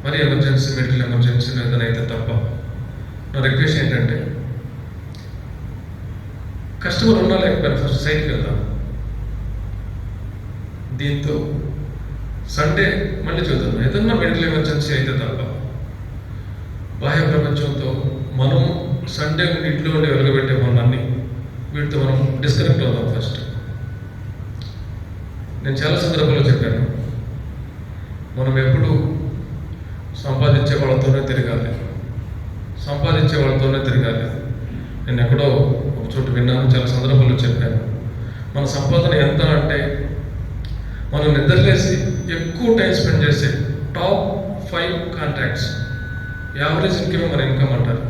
మరి emergency, medical emergency ఏదైనా అయితే తప్ప. నా రిక్వెస్ట్ ఏంటంటే, కస్టమర్ ఉన్నా లేకపోయినా ఫస్ట్ సైట్కి వెళ్దాం. దీంతో సండే మళ్ళీ చూద్దాం. ఏదన్నా మెడికల్ ఎమర్జెన్సీ అయితే తప్ప బాహ్య ప్రపంచంతో మనం సండే ఇంట్లో ఉండి వెలగబెట్టే పనులన్నీ వీటితో మనం డిస్కనెక్ట్ అవుతాం. ఫస్ట్ నేను చాలా సందర్భాల్లో చెప్పాను, మనం ఎప్పుడు సంపాదించే వాళ్ళతోనే తిరగాలి, సంపాదించే వాళ్ళతోనే తిరగాలి. నేను ఎక్కడో ఒక చోటు విన్నాను, చాలా సందర్భాల్లో చెప్పాను. మన సంపాదన ఎంత అంటే, మనం నిద్రలేసి ఎక్కువ టైం స్పెండ్ చేసే టాప్ 5 కాంటాక్ట్స్, యావరేజ్ ఇన్కమ్ మన ఇన్కమ్ అంటారు.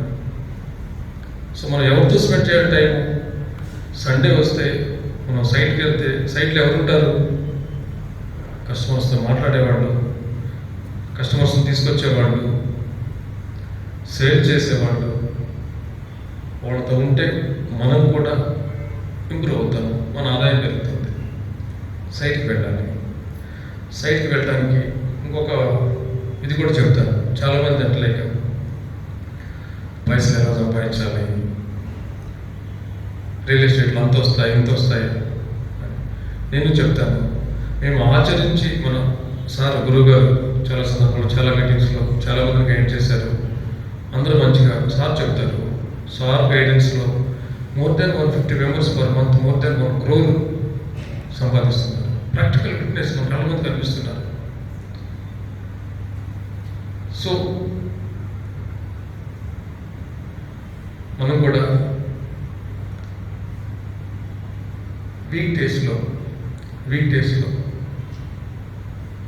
సో మనం ఎవరితో స్పెండ్ చేయాలి టైం? సండే వస్తే మనం సైట్కి వెళ్తే సైట్లో ఎవరుంటారు? కస్టమర్స్తో మాట్లాడేవాళ్ళు, కస్టమర్స్ని తీసుకొచ్చేవాళ్ళు, సేల్ చేసేవాళ్ళు. వాళ్ళతో ఉంటే మనం కూడా ఇంప్రూవ్ అవుతాము, మన ఆదాయం పెరుగుతుంది. సైట్కి వెళ్ళాలి. సైట్కి వెళ్ళడానికి ఇంకొక ఇది కూడా చెప్తాను. చాలామంది అట్లేక పైసలు ఎలా సంపాదించాలి, రియల్ ఎస్టేట్లో అంత వస్తాయి ఇంత వస్తాయి. నేను చెప్తాను, మేము ఆచరించి మన సార్ గురువుగారు చాలా సందర్భంలో చాలా మీటింగ్స్లో చాలా మందిని గైడ్ చేశారు. అందరూ మంచిగా సార్ చెప్తారు. సార్ గైడెన్స్లో more than 150 members per month more than 1 crore సంపాదిస్తున్నారు. ప్రాక్టికల్ ఫిట్నెస్ చాలా మంది కనిపిస్తున్నారు. సో మనం కూడా వీక్ డేస్లో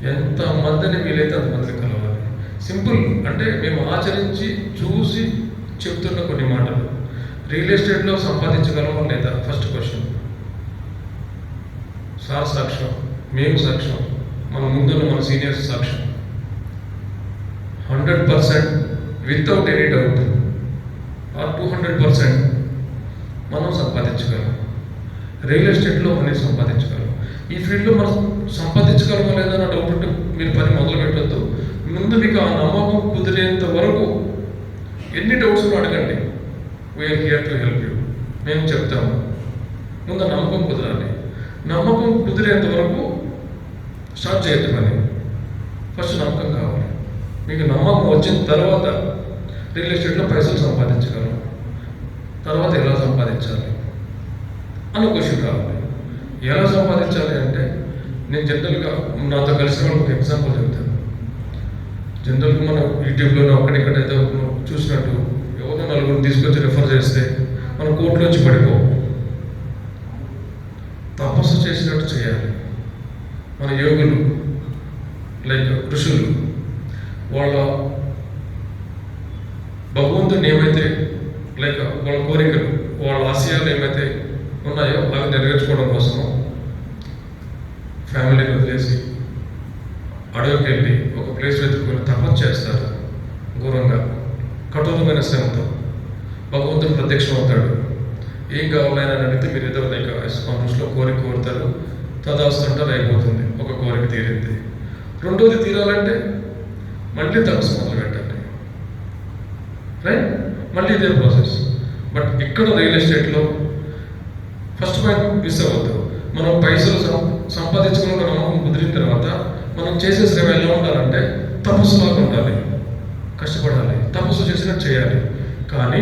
ఎంత మందిని వీలైతే అంతమందిని కలవాలి. సింపుల్ అంటే మేము ఆచరించి చూసి చెప్తున్న కొన్ని మాటలు. రియల్ ఎస్టేట్లో సంపాదించగలమా లేదా? First question. సార్ సాక్ష్యం, మేము సాక్ష్యం, మన ముందున్న మన సీనియర్స్ సాక్ష్యం. 100% వితౌట్ ఎనీ డౌట్ ఆర్ 200% మనం సంపాదించగలం. రియల్ ఎస్టేట్లో మనీ సంపాదించగలం. ఈ ఫీల్డ్లో మనం సంపాదించగలమా లేదా అన్న డౌట్ ఉంటే మీరు పని మొదలు పెట్టద్దు. ముందు మీకు ఆ నమ్మకం కుదిరేంత వరకు ఎన్ని డౌట్స్ అడగండి. We're here to help you. మేము చెప్తాము. ముందు నమ్మకం కుదరాలి. నమ్మకం కుదిరేంత వరకు స్టార్ట్ చేయొద్దు పని. ఫస్ట్ నమ్మకం కావాలి. మీకు నమ్మకం వచ్చిన తర్వాత రియల్ ఎస్టేట్లో పైసలు సంపాదించగలం. తర్వాత ఎలా సంపాదించాలి అన్న క్వశ్చన్ కావాలి. ఎలా సంపాదించాలి అంటే, నేను జనరల్గా నాతో కలిసిన వాళ్ళకి ఒక ఎగ్జాంపుల్ చెప్తాను. జనరల్గా మనం యూట్యూబ్లోనో అక్కడిక్కడ ఏదో చూసినట్టు ఎవరో నలుగురిని తీసుకొచ్చి రిఫర్ చేస్తే మనం కోర్టులోంచి పడిపోవు. తపస్సు చేసినట్టు చేయాలి. మన యోగులు లైక్ ఋషులు వాళ్ళ భగవంతుని ఏమైతే లైక్ వాళ్ళ కోరికలు, వాళ్ళ ఆశయాలు ఏమైతే ఉన్నాయో అవి నెరవేర్చుకోవడం కోసము ఫ్యామిలీని వదిలేసి అడవికి వెళ్ళి ఒక ప్లేస్ వెతుక్కుని తపస్సు చేస్తారు. ఘోరంగా కఠోరమైన శ్రమతో భగవంతుడు ప్రత్యక్షం అవుతాడు. ఏం కావాలని అడిగితే మీరు ఏదో లైక్ కాన్ఫరెన్స్లో కోరిక కోరుతారు, తదాస్తుంటారు, అయిపోతుంది. ఒక కోరిక తీరింది. రెండోది తీరాలంటే మళ్ళీ తపస్సు మొదలు పెట్టండి. రైట్? మళ్ళీ ఇదే ప్రాసెస్. బట్ ఇక్కడ రియల్ ఎస్టేట్లో ఫస్ట్ పాయింట్ మిస్ అవ్వద్దు. మనం పైసలు సంపాదించుకున్న నమ్మకం కుదిరిన తర్వాత మనం చేసే శ్రమ ఎలా ఉండాలంటే తపస్సులాగా ఉండాలి. కష్టపడాలి, తపస్సు చేసినట్టు చేయాలి. కానీ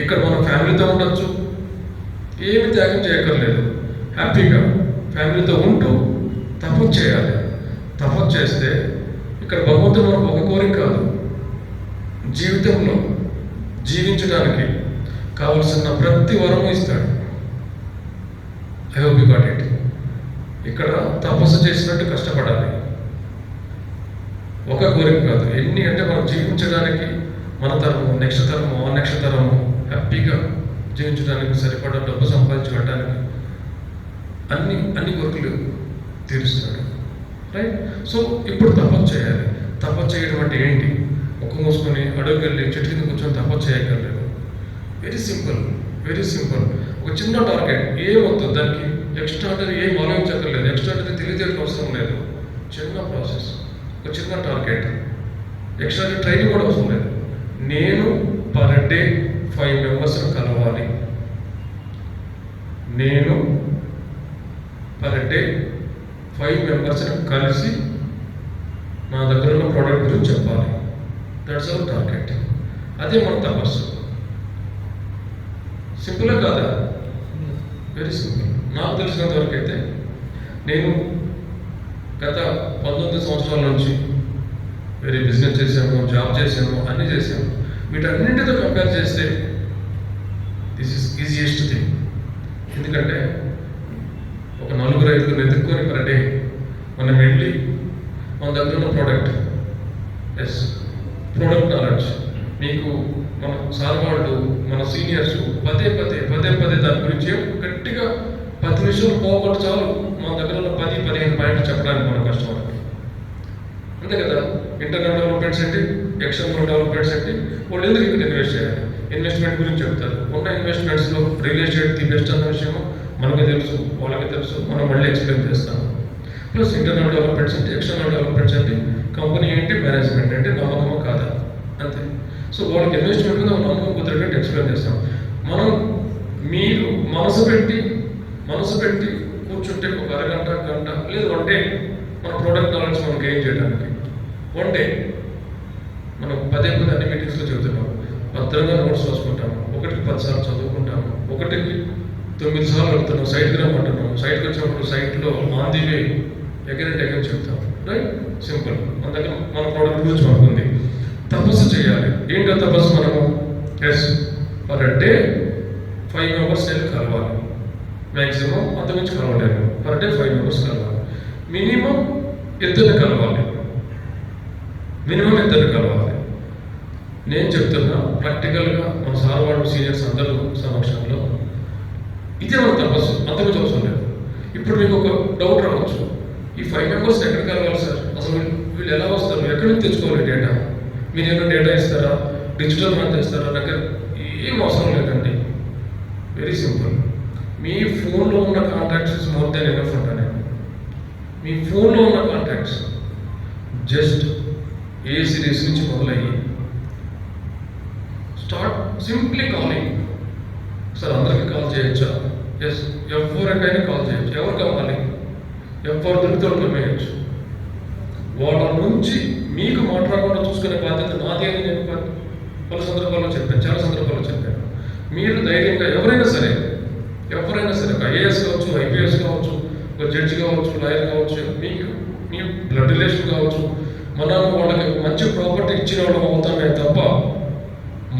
ఇక్కడ మనం ఫ్యామిలీతో ఉండొచ్చు, ఏమి త్యాగం చేయక్కర్లేదు. హ్యాపీగా ఫ్యామిలీతో ఉంటూ తపస్సు చేయాలి. తపస్సు చేస్తే ఇక్కడ భగవంతుడు మనకు ఒక కోరిక కాదు, జీవితంలో జీవించడానికి కావలసిన ప్రతి వరము ఇస్తాడు. I hope you got it. ఇక్కడ తపస్సు చేసినట్టు కష్టపడాలి. ఒక కోరిక కాదు, ఎన్ని అంటే మనం జీవించడానికి మన తరము, నెక్స్ట్ తరము, ఆ నెక్స్ట్ తరము హ్యాపీగా జీవించడానికి సరిపడా డబ్బు సంపాదించుకోవడానికి అన్ని కోరికలు తీరుస్తాడు. రైట్? సో ఇప్పుడు తపస్సు చేయాలి. తపస్సు చేయడం అంటే ఏంటి? ముఖం మూసుకొని అడుగుకి వెళ్ళి చెట్టు కింద కూర్చొని తపస్సు చేయగలరు. Very simple, very simple. ఒక చిన్న టార్గెట్, ఏమవుతుంది దానికి ఎక్స్ట్రాడరీ ఏం ఆలోచించక్కర్లేదు, ఎక్స్ట్రాడరీ తెలియజేయడం అవసరం లేదు. చిన్న ప్రాసెస్, ఒక చిన్న టార్గెట్. ఎక్స్ట్రా ట్రైనింగ్ కూడా అవసరం లేదు. నేను పర్ డే 5 మెంబర్స్ని కలవాలి. నేను పర్ డే 5 మెంబర్స్ని కలిసి నా దగ్గర ఉన్న ప్రోడక్ట్ గురించి చెప్పాలి. That's our target. అదే మన తపస్సు. సింపుల్గా కాదా? Very simple. నాకు తెలిసినంత వరకు అయితే నేను గత 19 సంవత్సరాల నుంచి వేరే బిజినెస్ చేశాను, జాబ్ చేశాను, అన్నీ చేశాను. వీటన్నింటితో కంపేర్ చేస్తే దిస్ ఈజ్ ఈజియెస్ట్ థింగ్. ఎందుకంటే ఒక 4-5 వెతుక్కొని పర్ డే మనం వెళ్ళి మన దగ్గర ఉన్న ప్రోడక్ట్ నాలెడ్జ్ మీకు మన సార్ వాళ్ళు, మన సీనియర్స్ పదే దాని గురించి గట్టిగా 10 నిమిషాలు పోగొట్టు చాలు మన దగ్గర ఉన్న 10-15 పాయింట్లు చెప్పడానికి మన కస్టమర్కి. అంతే కదా? ఇంటర్నల్ డెవలప్మెంట్స్ ఏంటి, ఎక్స్టర్నల్ డెవలప్మెంట్స్ ఏంటి, వాళ్ళు ఎందుకు ఇక్కడ ఇన్వెస్ట్ చేయాలి, ఇన్వెస్ట్మెంట్ గురించి చెప్తారు. ఉన్న ఇన్వెస్ట్మెంట్స్లో రియల్ ఎస్టేట్ ది బెస్ట్ అన్న విషయం మనకు తెలుసు, వాళ్ళకి తెలుసు, మనం మళ్ళీ ఎక్స్ప్లెయిన్ చేస్తాము. ప్లస్ ఇంటర్నల్ డెవలప్మెంట్స్ ఏంటి, ఎక్స్టర్నల్ డెవలప్మెంట్స్ ఏంటి, కంపెనీ ఏంటి, మేనేజ్మెంట్ ఏంటి, నమ్మకమా కాదా, అంతే. సో వాళ్ళకి ఇన్వెస్ట్మెంట్ మీద నమ్మకం కుదిరేటట్టు ఎక్స్ప్లెయిన్ చేస్తాం. మనం మీరు మనసు పెట్టి కూర్చుంటే ఒక అరగంట, గంట లేదు 1 డే మన ప్రోడక్ట్ నాలెడ్జ్ మనం గెయిన్ చేయడానికి 1 డే మనం పదే అన్ని మీటింగ్స్లో చెబుతున్నాం. భద్రంగా నోట్స్ రాసుకుంటాము, 1కి 10 సార్లు చదువుకుంటాము, 1కి 9 సార్లు వెళ్తున్నాం, సైట్కి రమ్మంటున్నాం, సైట్కి వచ్చినప్పుడు సైట్లో ఆన్ ది వే ఎగైన్ చెప్తాం. రైట్? సింపుల్. మన దగ్గర మన ప్రోడక్ట్ గురించి మనకు ఉంది. తపస్సు చేయాలి. ఏంటో తపస్సు? మనము పర్ డే 5 మెంబర్స్ నేను కలవాలి. మ్యాక్సిమం అంతకుమించి కలవలేము. పర్ డే 5 మెంబర్స్ కలవాలి. మినిమం ఇద్దరిని కలవాలి. నేను చెప్తున్నా ప్రాక్టికల్గా మన సార్ వాళ్ళు, సీనియర్స్ అందరూ సమక్షంలో ఇదే మన తపస్సు, అంతకుమించి అవసరం లేదు. ఇప్పుడు మీకు ఒక డౌట్ రావచ్చు, ఈ 5 మెంబర్స్ ఎక్కడ కలవాలి సార్, అసలు వీళ్ళు ఎలా వస్తారు, ఎక్కడి నుంచి తెచ్చుకోవాలి డేటా, మీరు ఏమైనా డేటా ఇస్తారా, డిజిటల్ మ్యాథ్ ఇస్తారా? దగ్గర ఏం అవసరం లేదండి. Very simple. మీ ఫోన్లో ఉన్న కాంటాక్ట్స్ మోర్ దెన్ ఎనఫ్ అంటా నేను. మీ ఫోన్లో ఉన్న కాంటాక్ట్స్ జస్ట్ ఏ సిరీస్ నుంచి మొదలయ్యి స్టార్ట్ సింప్లీ కాలింగ్. సార్ అందరికీ కాల్ చేయొచ్చా? ఎవరికైనా కాల్ చేయొచ్చు. ఎవరు కావాలి, ఎవరు దొరికితే వేయచ్చు. వాళ్ళ నుంచి మీకు మాట్లాడకుండా చూసుకునే బాధ్యత నాది అని నేను చాలా సందర్భాల్లో చెప్పాను. మీరు ధైర్యంగా ఎవరైనా సరే ఒక ఐఏఎస్ కావచ్చు, ఐపీఎస్ కావచ్చు, ఒక జడ్జి కావచ్చు, లాయర్ కావచ్చు, మీకు మీ బ్లడ్ రిలేషన్ కావచ్చు, మనం వాళ్ళకి మంచి ప్రాపర్టీ ఇచ్చిన వాళ్ళం అవుతామే తప్ప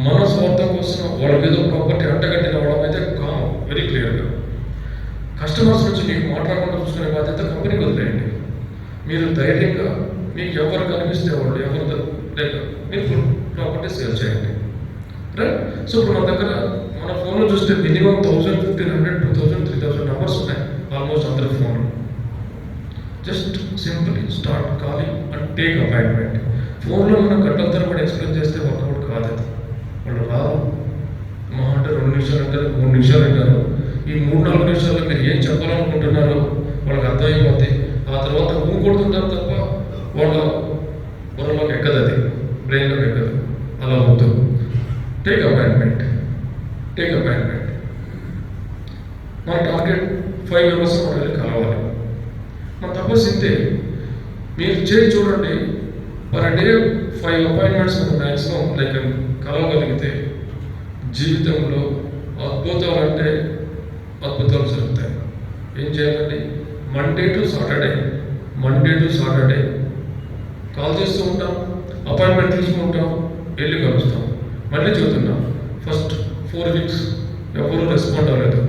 మన స్వార్థం కోసం వాళ్ళకి ఏదో ప్రాపర్టీ అంటగట్టిన వాళ్ళం అయితే కాము. వెరీ క్లియర్గా కస్టమర్స్ నుంచి మీకు మాట్లాడకుండా చూసుకునే బాధ్యత కంపెనీకి వదిలేయండి. మీరు ధైర్యంగా మీకు ఎవరు కనిపిస్తే వాళ్ళు ఎవరు లేక మీరు ఫుల్ ప్రాపర్టీ సేల్ చేయండి. రైట్? సో ఇప్పుడు మన దగ్గర మన ఫోన్లో చూస్తే మినిమం 1000, 1500, 2000, 3000 నెంబర్స్ ఉన్నాయి ఆల్మోస్ట్ అందరి ఫోన్లో. Just simply start calling and take appointment. ఫోన్లో మనం గంటల తరబడి ఎక్స్ప్లెయిన్ చేస్తే వర్కౌట్ కాదు. అది వాళ్ళు రాదు. మా అంటే 2 నిమిషాలు అంటారు, 3 నిమిషాలు అంటారు. ఈ 3-4 నిమిషాల్లో మీరు ఏం చెప్పాలనుకుంటున్నారో వాళ్ళకి అర్థమైపోతే ఆ తర్వాత కొడుతుంటారు తప్ప వాళ్ళ బుర్రలోకి ఎక్కదు, అది బ్రెయిన్లోకి ఎక్కదు. అలా వద్దు. Take appointment. మన టార్గెట్ 5 మెంబర్స్ మనం వెళ్ళి కలవాలి. మన తపస్సు ఇంతే. మీరు చేసి చూడండి, పర్ డే 5 అపాయింట్మెంట్స్ మనం మ్యాక్సిమం కలవగలిగితే జీవితంలో అద్భుతాలు జరుగుతాయి. ఏం చేయాలండి? మండే టు సాటర్డే కాల్ చేస్తూ ఉంటాం, అపాయింట్మెంట్ తీసుకుంటాం, వెళ్ళి కలుస్తాం. మళ్ళీ చెబుతున్నాం, ఫస్ట్ 4 వీక్స్ ఎవరు రెస్పాండ్ అవ్వలేదు.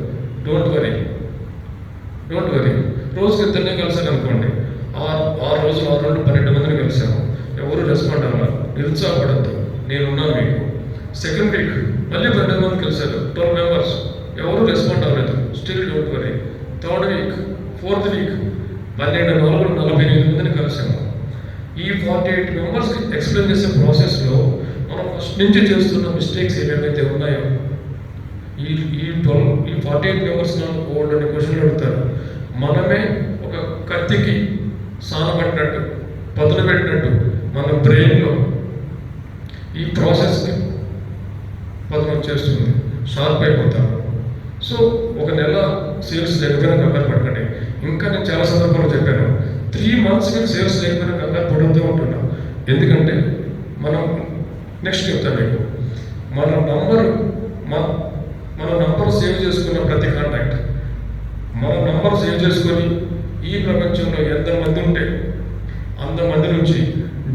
Don't worry. రోజుకి 2 కలిసాను అనుకోండి, 6 రోజులు 12 మందిని కలిసాము, ఎవరు రెస్పాండ్ అవ్వాలి. నిరుత్సాహపడద్దు, నేనున్నాను మీకు. సెకండ్ వీక్ మళ్ళీ 12 మంది కలిసారు, 12 మెంబర్స్, ఎవరు రెస్పాండ్ అవ్వలేదు. Still don't worry. Third week, 4th week 48 మందిని కలిసాము. ఈ 48 మెంబర్స్కి ఎక్స్ప్లెయిన్ చేసే ప్రాసెస్లో మనం ఫస్ట్ నుంచి చేస్తున్న మిస్టేక్స్ ఏమేమైతే ఉన్నాయో ఈ 48 మెంబర్స్ ఓల్డ్ అనే క్వశ్చన్లు అడుగుతారు. మనమే ఒక కత్తికి సానబట్టినట్టు, పదును పెట్టినట్టు మన బ్రెయిన్లో ఈ ప్రాసెస్కి పదం వచ్చేస్తుంది, షార్ప్ అయిపోతాను. సో ఒక నెల సేల్స్ లేకపోయినా కంగారు పడకండి. ఇంకా నేను చాలా సందర్భాల్లో చెప్పాను, 3 months మీరు సేల్స్ లేకపోయినా కంగారు పడుతూ ఉంటున్నాం. ఎందుకంటే మనం నెక్స్ట్ చెప్తాను మీకు, మన నంబర్ సేవ్ చేసుకున్న ప్రతి కాంటాక్ట్, మన నంబర్ సేవ్ చేసుకొని ఈ ప్రపంచంలో ఎంతమంది ఉంటే అంతమంది నుంచి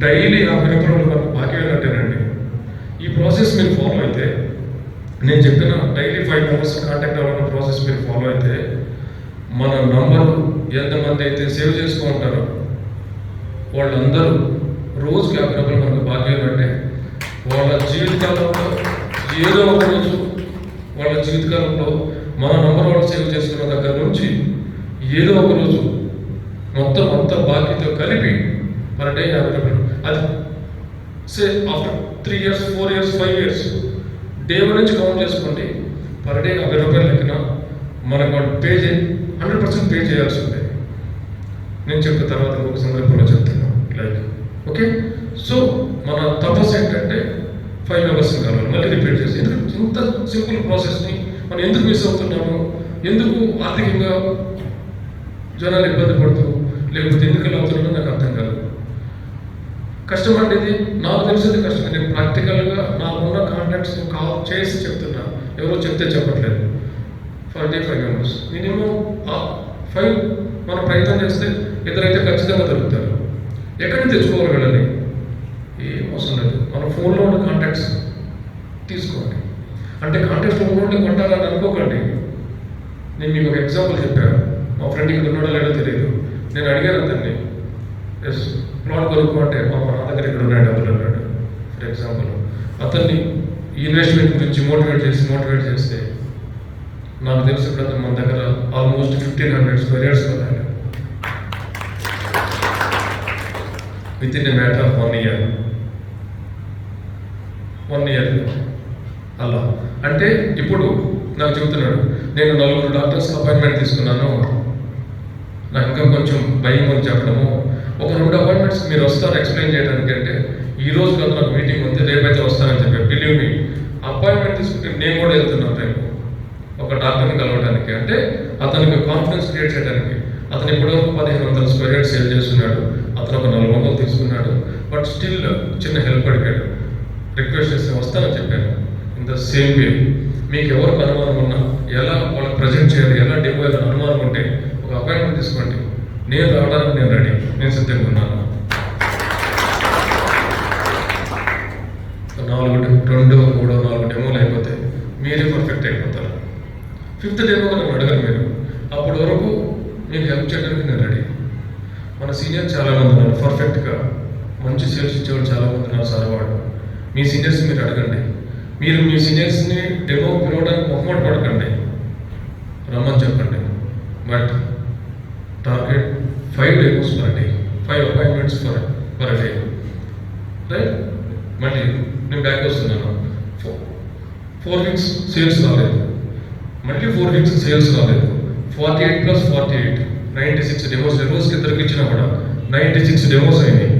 డైలీ 50 రూపాయలు మనకు బాకీ అయినట్టేనండి. ఈ ప్రాసెస్ మీరు ఫాలో అయితే, నేను చెప్పిన డైలీ 5 members కాంటాక్ట్ అవ్వాలన్న ప్రాసెస్ మీరు ఫాలో అయితే, మన నంబరు ఎంతమంది అయితే సేవ్ చేసుకుంటారో వాళ్ళందరూ రోజుకి 50 రూపాయలు మనకు బాకీ అయినట్టే. వాళ్ళ జీవితకాలంలో ఏదో ఒక రోజు, వాళ్ళ జీవితకాలంలో మన నంబర్ వాళ్ళు సేవ్ చేసుకున్న దగ్గర నుంచి ఏదో ఒక రోజు మొత్తం అంతా బాకీతో కలిపి పర్ డే 50 రూపాయలు. అది say after 3 years, 4 years, 5 years day 1 నుంచి కౌంట్ చేసుకోండి. పర్ డే 50 రూపాయలు లెక్కన మనకు వాళ్ళు 100% పే చేయాల్సి ఉంది. నేను చెప్పిన తర్వాత ఇంకొక సందర్భంలో చెప్తున్నాను లైక్ ఓకే. సో మన తపస్సు ఏంటంటే 5 members కావాలి. మళ్ళీ రిపీట్ చేసి, ఎందుకంటే ఇంత సింపుల్ ప్రాసెస్ని మనం ఎందుకు మిస్ అవుతున్నాము, ఎందుకు ఆర్థికంగా జనాలు ఇబ్బంది పడుతూ, లేకపోతే ఎందుకు ఇలా అవుతున్నారో నాకు అర్థం కాదు. కష్టం అంటే ఇది నాకు తెలిసింది కష్టం. నేను ప్రాక్టికల్గా నాకున్న కాంటాక్ట్స్ కాల్ చేసి చెప్తున్నా, ఎవరో చెప్తే చెప్పట్లేదు. 45 members మినిమం 5 మనం ప్రయత్నం చేస్తే ఇద్దరైతే ఖచ్చితంగా దొరుకుతారు. ఎక్కడికి తెచ్చుకోవాలి వీళ్ళని, ఏం అవసరం లేదు. మన ఫోన్లో ఉన్న కాంటాక్ట్స్ తీసుకోండి. అంటే కాంటాక్ట్స్ ఫోన్లో కొంటారని అనుకోకండి. నేను మీకు ఒక ఎగ్జాంపుల్ చెప్పాను. మా ఫ్రెండ్ ఇక్కడ ఉన్నాడో లేదో తెలియదు. నేను అడిగాను అతన్ని, ఎస్ ప్లాట్ కొనుక్కో అంటే మా దగ్గర ఇక్కడ ఉన్నాయి డబ్బులు అన్నాడు. ఫర్ ఎగ్జాంపుల్ అతన్ని ఇన్వెస్ట్మెంట్ గురించి మోటివేట్ చేస్తే నాకు తెలిసి ఇప్పుడు అతను మన దగ్గర ఆల్మోస్ట్ 1500 square yards కొన్నాడు with in a matter of 1 year. అలా అంటే ఇప్పుడు నాకు చెబుతున్నాడు, నేను 4 డాక్టర్స్కి అపాయింట్మెంట్ తీసుకున్నాను, నాకు ఇంకా కొంచెం భయం అని చెప్పడము, ఒక 2 అపాయింట్మెంట్స్ మీరు వస్తారు ఎక్స్ప్లెయిన్ చేయడానికి అంటే, ఈ రోజు కాదు నాకు మీటింగ్ ఉంది, రేపైతే వస్తానని చెప్పాను. బిలీవ్ మీ, అపాయింట్మెంట్ తీసుకుంటే నేను కూడా వెళ్తున్నాను రేపు ఒక డాక్టర్ని కలవడానికి. అంటే అతనికి కాన్ఫిడెన్స్ క్రియేట్ చేయడానికి. అతను ఇప్పటివరకు 1500 square yards సేల్ చేస్తున్నాడు. అతను ఒక 400 తీసుకున్నాడు. బట్ స్టిల్ చిన్న హెల్ప్ అడిగాడు, రిక్వెస్ట్ చేస్తే వస్తానని చెప్పాను. ఇన్ ద సేమ్ వే మీకు ఎవరికి అనుమానం ఉన్నా, ఎలా వాళ్ళకి ప్రజెంట్ చేయాలి, ఎలా డెమో చేయాలని అనుమానం ఉంటే ఒక అపాయింట్మెంట్ తీసుకోండి. నేను రావడానికి నేను రెడీ, నేను సిద్ధంగా ఉన్నాను. 2, 3, 4 డెమోలు అయిపోతే మీరే పర్ఫెక్ట్ అయిపోతారు. 5th డెమో నన్ను అడగరు మీరు. అప్పటి వరకు మీకు హెల్ప్ చేయడానికి నేను రెడీ. మన సీనియర్స్ చాలామంది ఉన్నారు, పర్ఫెక్ట్గా మంచి సేల్స్ ఇచ్చేవాళ్ళు చాలామంది ఉన్నారు. సార్ వాడు మీ సీనియర్స్ మీరు అడగండి. మీరు మీ సీనియర్స్ని డెమో పిలవడానికి మొహమాట పడకండి, రమ్మని చెప్పండి. But target 5 demos per day, 5 appointments per day, right? మళ్ళీ నేను బ్యాక్ వస్తున్నాను. 4 weeks సేల్స్ రాలేదు, మళ్ళీ 4 weeks సేల్స్ రాలేదు. 48 + 48 96 డెమోస్. రోజుకి ఇద్దరికి ఇచ్చినా కూడా 96 డెమోస్ అయినాయి.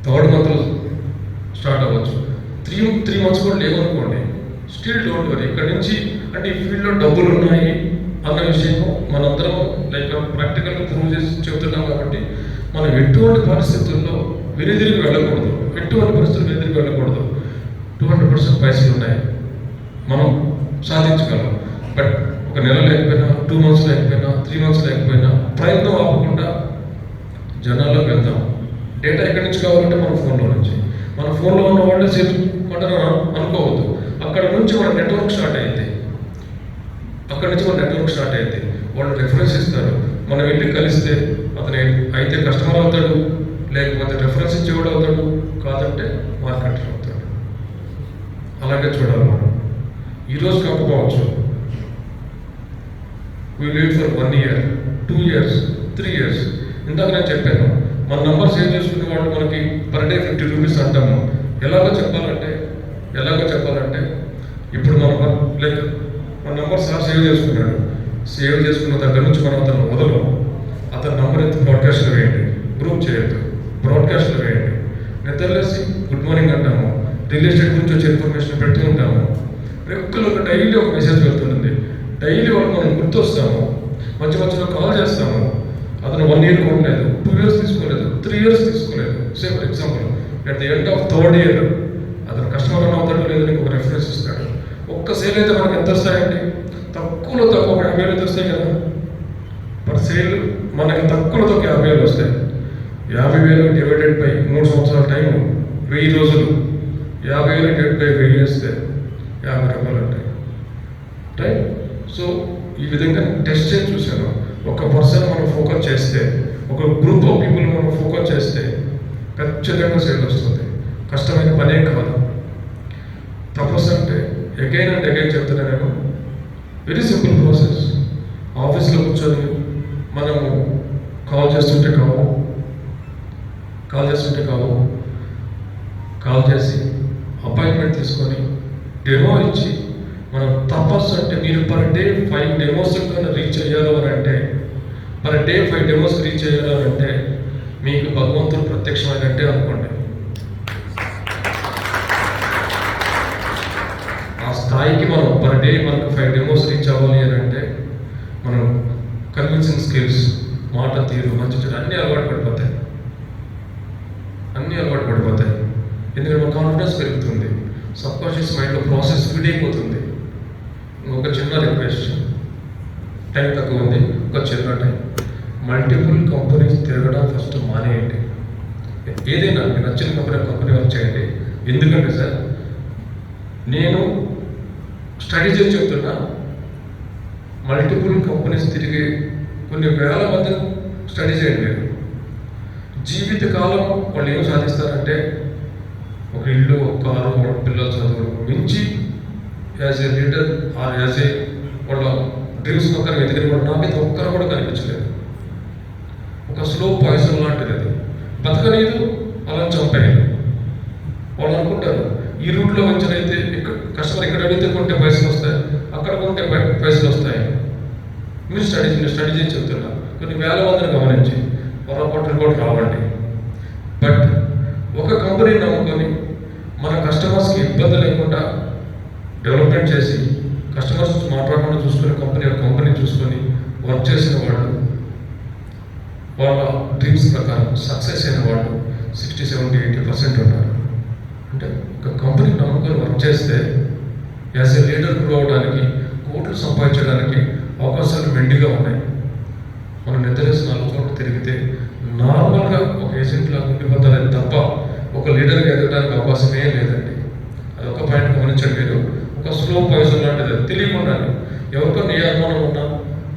3rd month స్టార్ట్ అవ్వచ్చు. 3 months కూడా లేవనుకోండి, స్టిల్ డోంట్ వరీ. ఇక్కడ నుంచి అంటే ఈ ఫీల్డ్లో డబ్బులు ఉన్నాయి అన్న విషయం మనందరం లైక్ ప్రాక్టికల్గా ప్రూవ్ చేసి చెబుతున్నాం. కాబట్టి మనం ఎటువంటి పరిస్థితుల్లో వెనుదిరిగి వెళ్ళకూడదు, 200% పైసలు ఉన్నాయి, మనం సాధించగలం. బట్ ఒక నెల లేకపోయినా, 2 months లేకపోయినా, 3 months లేకపోయినా ప్రయత్నం ఆపకుండా జనాల్లోకి వెళ్దాం. డేటా ఎక్కడి నుంచి కావాలంటే మన ఫోన్లో నుంచి. మన ఫోన్లో ఉన్న వాళ్ళే చేసుకుంటారు అనుకోవద్దు. అక్కడ నుంచి మన నెట్వర్క్ స్టార్ట్ అయ్యింది. వాళ్ళు రెఫరెన్స్ ఇస్తారు. మనం వెళ్ళి కలిస్తే అతను అయితే కస్టమర్ అవుతాడు, లేకపోతే రెఫరెన్స్ ఇచ్చేవాడు అవుతాడు, కాదంటే మార్కెటర్ అవుతాడు. అలాగే చూడాలి మనం. ఈరోజు కాకపోవచ్చు, we wait for 1 year, 2 years, 3 years. ఇందాక నేను చెప్పాను, మన నంబర్ సేవ్ చేసుకునే వాళ్ళు మనకి పర్ డే 50 rupees అంటాము. ఎలాగో చెప్పాలంటే ఇప్పుడు మన నంబర్ సార్ సేవ్ చేసుకున్నాడు. సేవ్ చేసుకున్న దగ్గర నుంచి మనం అతను మొదలు అతని నంబర్ ఎత్తి బ్రాడ్కాస్ట్లో వేయండి, గ్రూప్ చేయొద్దు, బ్రాడ్కాస్ట్లో వేయండి. నిద్రలేసి గుడ్ మార్నింగ్ అంటాము, రియల్ ఎస్టేట్ గురించి వచ్చే ఇన్ఫర్మేషన్ పెడుతూ ఉంటాము. రెగ్యులర్గా డైలీ ఒక మెసేజ్ వెళ్తుంటుంది. డైలీ వాళ్ళు మనం గుర్తొస్తాము, మధ్య మధ్యలో కాల్ చేస్తాము. అతను 1 year కొనలేదు, 2 years తీసుకోలేదు, 3 years తీసుకోలేదు. Same for example at the end of 3rd year అతను కస్టమర్ అని అవుతాడు లేదని ఒక రెఫరెన్స్ ఇస్తాడు. ఒక్క సేల్ అయితే మనకి ఎంత వస్తాయండి? తక్కువలో తక్కువ 50,000 వస్తాయి కదా. పర్ సేల్ మనకి తక్కువలో తక్కువ 50,000 వస్తాయి. 50,000 డివైడెడ్ బై 3 సంవత్సరాల టైం, 1000 రోజులు, 50,000 డివైడ్ బై 1000 వేస్తే 50 రూపాయలు ఉంటాయి. రైట్? సో ఈ విధంగా టెస్ట్ చేసి చూశాను. ఒక పర్సన్ మనం ఫోకస్ చేస్తే, ఒక గ్రూప్ ఆఫ్ పీపుల్ మనం ఫోకస్ చేస్తే ఖచ్చితంగా సేల్ వస్తుంది. కష్టమైన పనే కాదు. తపస్సు అంటే అగైన్ అండ్ అగైన్ చెప్తున్నా నేను, వెరీ సింపుల్ ప్రాసెస్. ఆఫీస్లో కూర్చొని మనము కాల్ చేస్తుంటే కాల్ చేసి అపాయింట్మెంట్ తీసుకొని డెమో ఇచ్చి, మనం తపస్సు అంటే మీరు పర్ డే 5 డెమోస్ రీచ్ అయ్యారు అని అంటే, పర్ డే 5 డెమోస్ రీచ్ అయ్యారు అని అంటే మీకు భగవంతుడు ప్రత్యక్షమైనట్టే అనుకోండి. ఆ స్థాయికి మనం పర్ డే మనకు 5 డెమోస్ రీచ్ అవ్వాలి అని అంటే మనం కన్విన్సింగ్ స్కిల్స్, మాట తీరు, మంచి చెడు అన్నీ అలవాటు పడిపోతాయి. ఎందుకంటే మన కాన్ఫిడెన్స్ పెరుగుతుంది. సబ్కాన్షియస్ మైండ్లో ప్రాసెస్ ఫీడ్ అయిపోతుంది. ఒక చిన్న రిక్వెస్ట్, టైం తక్కువ ఉంది, ఒక చిన్న టైం. మల్టిపుల్ కంపెనీస్ తిరగడం ఫస్ట్ మానేయండి. ఏదైనా మీకు నచ్చిన కంపెనీ వర్క్ చేయండి. ఎందుకంటే సార్, నేను స్టడీ చేసి చెప్తున్నా, మల్టిపుల్ కంపెనీస్ తిరిగి కొన్ని వేల మంది స్టడీ చేయండి. మీరు జీవితకాలం వాళ్ళు ఏం సాధిస్తారంటే, ఒక ఇల్లు, ఒక కారు, ఒక పిల్లల చదువు మించి as a leader or as a వాళ్ళ డ్రీమ్స్ ఒక్కరు వెతికిన కూడా నాకైతే ఒక్కరు కూడా కనిపించలేదు. ఒక స్లో పాయిజన్ లాంటిది అది. బతకలేదు, అలా చంపేయలేదు. వాళ్ళు అనుకుంటారు ఈ రూట్లో మంచిదైతే ఇక్కడ కస్టమర్ ఇక్కడ అడిగితే కొంటే పైసలు వస్తాయి, అక్కడ కొంటే పైసలు వస్తాయి. మీరు స్టడీ చేసి చెప్తున్నారు. కొన్ని వేల మందిని గమనించి పొరపాట్లు కూడా రావండి. బట్ ఒక కంపెనీ నమ్ముకొని మన కస్టమర్స్కి ఇబ్బంది లేకుండా డెవలప్మెంట్ చేసి, కస్టమర్స్ మాట్లాడకుండా చూసుకుని కంపెనీ చూసుకొని వర్క్ చేసిన వాళ్ళు, వాళ్ళ డ్రీమ్స్ ప్రకారం సక్సెస్ అయిన వాళ్ళు 60, 70, 80% ఉన్నారు. అంటే ఒక కంపెనీ నమ్ముకొని వర్క్ చేస్తే యాజ్ ఏ లీడర్ గ్రో అవడానికి, కోట్లు సంపాదించడానికి అవకాశాలు మెండుగా ఉన్నాయి. మనం నిద్రేసి 4 చోట్ల తిరిగితే నార్మల్గా ఒక ఏజెంట్లా ఉండిపోతారని తప్ప ఒక లీడర్గా ఎదగడానికి అవకాశమే లేదండి. అది ఒక పాయింట్ గమనించండి. మీరు ఒక స్లో పాయిజన్ లాంటిది, తెలియకుండా ఎవరికన్నా ఏ అనుమానం ఉన్నా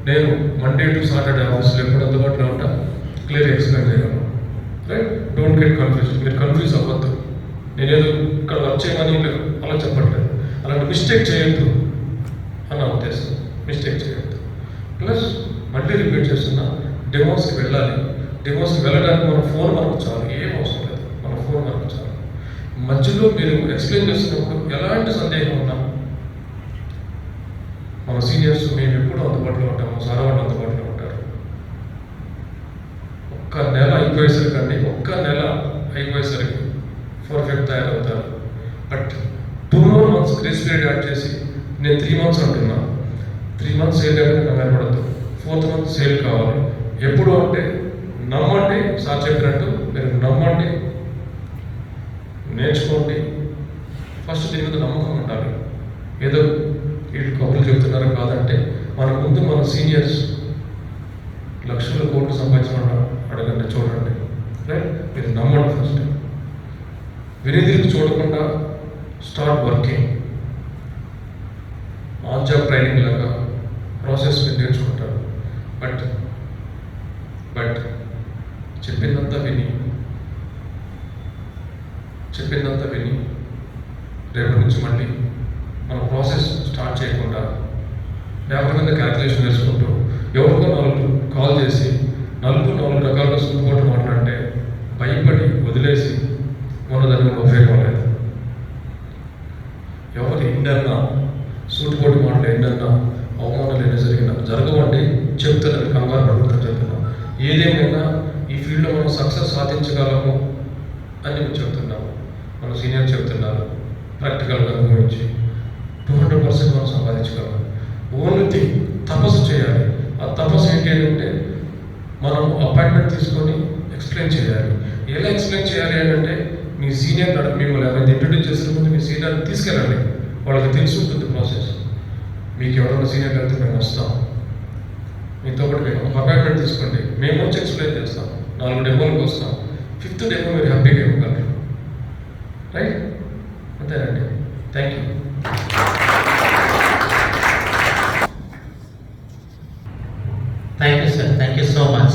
నేను మండే టు సాటర్డే ఆఫీస్లో ఎప్పుడు అందుబాటులో ఉంటా, క్లియర్ ఎక్స్ప్లెయిన్ చేయగలను. రైట్? Don't get confuse. మీరు కన్ఫ్యూజ్ అవ్వద్దు. నేనేదో ఇక్కడ వర్క్ చేయమని అలా చెప్పట్లేదు. అలాంటి మిస్టేక్ చేయొద్దు అన్న ఉద్దేశం. మిస్టేక్ చేయొద్దు. ప్లస్ మళ్ళీ రిపీట్ చేస్తున్నా, డెమోస్కి వెళ్ళాలి. డెమోస్కి వెళ్ళడానికి మన ఫోన్ మనకు చాలు, ఏం అవసరం లేదు. మన ఫోన్ మనకు చాలు. మధ్యలో మీరు ఎక్స్ప్లెయిన్ చేస్తున్నప్పుడు ఎలాంటి సందేహం ఉన్నా మన సీనియర్స్ మేము ఎప్పుడు అందుబాటులో ఉంటాము, సార్ వాళ్ళు అందుబాటులో ఉంటారు. ఒక్క నెల అయిపోయేసరికి పర్ఫెక్ట్ తయారవుతారు. But 2 more months grace period add చేసి నేను 3 months అంటున్నా. 3 months సేల్ లేకపోతే కంగారు పడద్దు. 4th month సేల్ కావాలి. ఎప్పుడు అంటే నమ్మండి. సార్ చెప్పినట్టు మీరు నమ్మండి, నేర్చుకోండి. ఫస్ట్ దీని మీద నమ్మకం ఉండాలి. ఏదో వీళ్ళు కబుర్లు చెప్తున్నారో కాదంటే మన ముందు మన సీనియర్స్ లక్షల కోట్లు సంపాదించమన్నా అడగండి, చూడండి. రైట్? మీరు నమ్మండి. ఫస్ట్ వినిదిరికి చూడకుండా start working. On job training లాగా ప్రాసెస్ మీరు నేర్చుకుంటారు. బట్ చెప్పిందంతా విని రేపటి నుంచి మళ్ళీ మన ప్రాసెస్ స్టార్ట్ చేయకుండా పేపర్ మీద క్యాల్కులేషన్ వేసుకుంటూ ఎవరికో 4 కాల్ చేసి 4 రకాలుగా సూటుపోటు మాట్లాడితే భయపడి వదిలేసి ఉన్నదాన్ని ఉపయోగం లేదు. ఎవరు ఎన్నన్నా సూటుపోటు మాటలు ఎన్నన్నా అవమానాలు ఎన్ని జరగవండి చెప్తున్నారు. కంగారు పడుతుందని చెప్తున్నాం. ఏదేమైనా ఈ ఫీల్డ్లో మనం సక్సెస్ సాధించగలము అని చెప్తున్నాము. మన సీనియర్ చెప్తున్నారు. ప్రాక్టికల్గా అనుభవించి 200% మనం సంపాదించగలం. ఓన్లీ తపస్సు చేయాలి. ఆ తపస్సు ఏంటి అంటే మనం అపాయింట్మెంట్ తీసుకొని ఎక్స్ప్లెయిన్ చేయాలి. ఎలా ఎక్స్ప్లెయిన్ చేయాలి అంటే మీ సీనియర్ మిమ్మల్ని ఎవరైతే ఇంట్రడ్యూస్ చేసిన ముందు మీ సీనియర్ని తీసుకెళ్ళండి. వాళ్ళకి తెలిసి ఉంటుంది ప్రాసెస్. మీకు ఎవరైనా సీనియర్ వెళ్తే మేము వస్తాం, మీతో పాటు మేము ఒక అపాయింట్మెంట్ తీసుకోండి, మేము వచ్చి ఎక్స్ప్లెయిన్ చేస్తాం. 4 డెమోలకు వస్తాం, 5th డెమో మీరు హ్యాపీగా ఇవ్వగలరు. రైట్? అంతేనండి. Thank you.